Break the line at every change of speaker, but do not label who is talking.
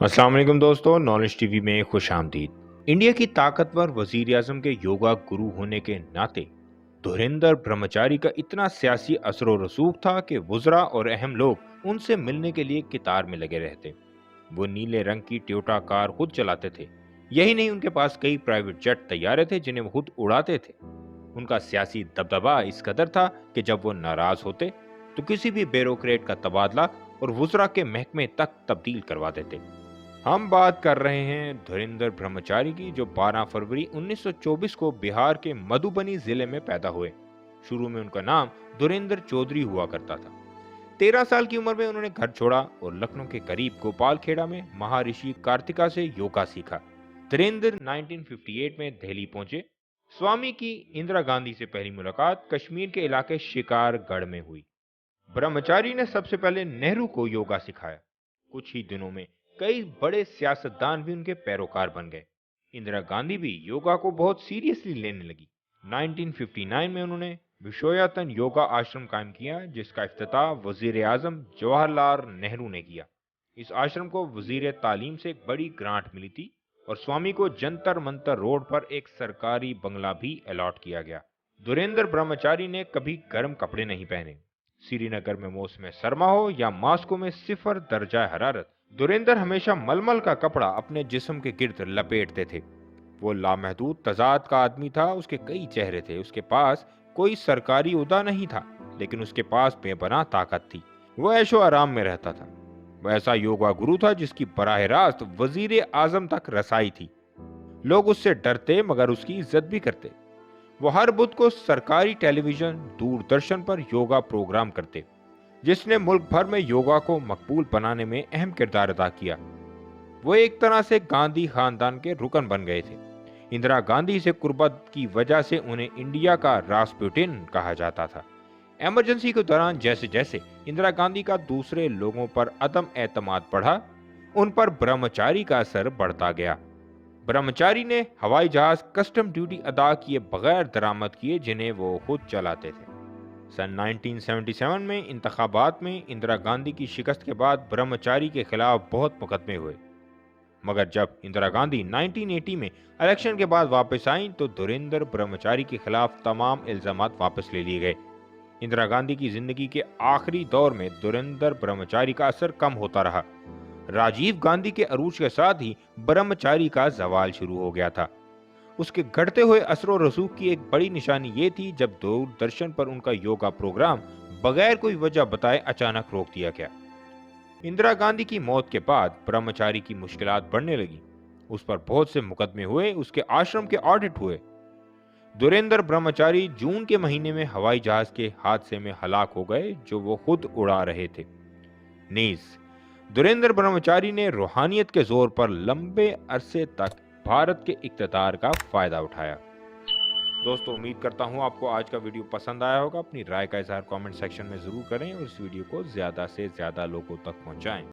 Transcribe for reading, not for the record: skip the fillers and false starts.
अस्सलाम वालेकुम दोस्तों, नॉलेज टीवी में खुश आमदीद। इंडिया की ताकतवर वजीर आजम के योगा गुरु होने के नाते धुरिंदर ब्रह्मचारी का इतना सियासी असर व रसूख था कि वुज़रा और अहम लोग उनसे मिलने के लिए कितार में लगे रहते। वो नीले रंग की टोयोटा कार खुद चलाते थे। यही नहीं, उनके पास कई प्राइवेट जेट तैयारे थे जिन्हें वो खुद उड़ाते थे। उनका सियासी दबदबा इस कदर था कि जब वो नाराज होते तो किसी भी ब्यूरोक्रेट का तबादला और वुज़रा के महकमे तक तब्दील करवा देते। हम बात कर रहे हैं धुरिंदर ब्रह्मचारी की, जो 12 फरवरी 1924 को बिहार के मधुबनी जिले में पैदा हुए। शुरू में उनका नाम धुरिंदर चौधरी हुआ करता था। 13 साल की उम्र में उन्होंने घर छोड़ा और लखनऊ के करीब गोपालखेड़ा में महर्षि कार्तिका से योगा सीखा। धुरिंदर 1958 में दिल्ली पहुंचे। स्वामी की इंदिरा गांधी से पहली मुलाकात कश्मीर के इलाके शिकारगढ़ में हुई। ब्रह्मचारी ने सबसे पहले नेहरू को योगा सिखाया। कुछ ही दिनों में कई बड़े सियासतदान भी उनके पैरोकार बन गए। इंदिरा गांधी भी योगा को बहुत सीरियसली लेने लगी। 1959 में उन्होंने विश्वयतन योगा आश्रम कायम किया, जिसका इफ्तिताह वजीर आजम जवाहरलाल नेहरू ने किया। इस आश्रम को वजीर तालीम से एक बड़ी ग्रांट मिली थी और स्वामी को जंतर मंतर रोड पर एक सरकारी बंगला भी अलॉट किया गया। धुरेंद्र ब्रह्मचारी ने कभी गर्म कपड़े नहीं पहने। श्रीनगर में मौसम सरमा हो या मास्को में 0 दर्जा हरारत, धुरेंद्र हमेशा मलमल का कपड़ा अपने जिस्म के गिर्द लपेटते थे। वो लामहदूद तजाद का आदमी था। उसके कई चेहरे थे। उसके पास कोई सरकारी उहदा नहीं था, लेकिन उसके पास बेपनाह ताकत थी। वो ऐशो आराम में रहता था। वह ऐसा योगा गुरु था जिसकी बराह रास्त वजीर आजम तक रसाई थी। लोग उससे डरते मगर उसकी इज्जत भी करते। वो हर बुध को सरकारी टेलीविजन दूरदर्शन पर योगा प्रोग्राम करते, जिसने मुल्क भर में योगा को मकबूल बनाने में अहम किरदार अदा किया। वो एक तरह से गांधी खानदान के रुकन बन गए थे। इंदिरा गांधी से कुर्बत की वजह से उन्हें इंडिया का रास्पुटिन कहा जाता था। इमरजेंसी के दौरान जैसे जैसे इंदिरा गांधी का दूसरे लोगों पर अदम एतमाद बढ़ा, उन पर ब्रह्मचारी का असर बढ़ता गया। ब्रह्मचारी ने हवाई जहाज कस्टम ड्यूटी अदा किए बगैर दरामद किए, जिन्हें वो खुद चलाते थे। सन 1977 में इंतखाबात में इंदिरा गांधी की शिकस्त के बाद ब्रह्मचारी के खिलाफ बहुत मुकदमे हुए, मगर जब इंदिरा गांधी 1980 में इलेक्शन के बाद वापस आईं तो धुरेंद्र ब्रह्मचारी के खिलाफ तमाम इल्जामात वापस ले लिए गए। इंदिरा गांधी की जिंदगी के आखिरी दौर में धुरेंद्र ब्रह्मचारी का असर कम होता रहा। राजीव गांधी के अरूज के साथ ही ब्रह्मचारी का जवाल शुरू हो गया था। उसके घटते हुए असर और रसूख की एक बड़ी निशानी ये थी जब दूरदर्शन पर उनका योगा प्रोग्राम बगैर कोई वजह बताए अचानक रोक दिया गया। इंदिरा गांधी की मौत के बाद ब्रह्मचारी की मुश्किलात बढ़ने लगी। उस पर बहुत से मुकदमे हुए, उसके आश्रम के ऑडिट हुए। धुरेंद्र ब्रह्मचारी जून के महीने में हवाई जहाज के हादसे में हलाक हो गए, जो वो खुद उड़ा रहे थे। नीज धुरेंद्र ब्रह्मचारी ने रूहानियत के जोर पर लंबे अरसे तक भारत के इक्तदार का फायदा उठाया। दोस्तों, उम्मीद करता हूं आपको आज का वीडियो पसंद आया होगा। अपनी राय का इजहार कमेंट सेक्शन में जरूर करें और इस वीडियो को ज्यादा से ज्यादा लोगों तक पहुंचाएं।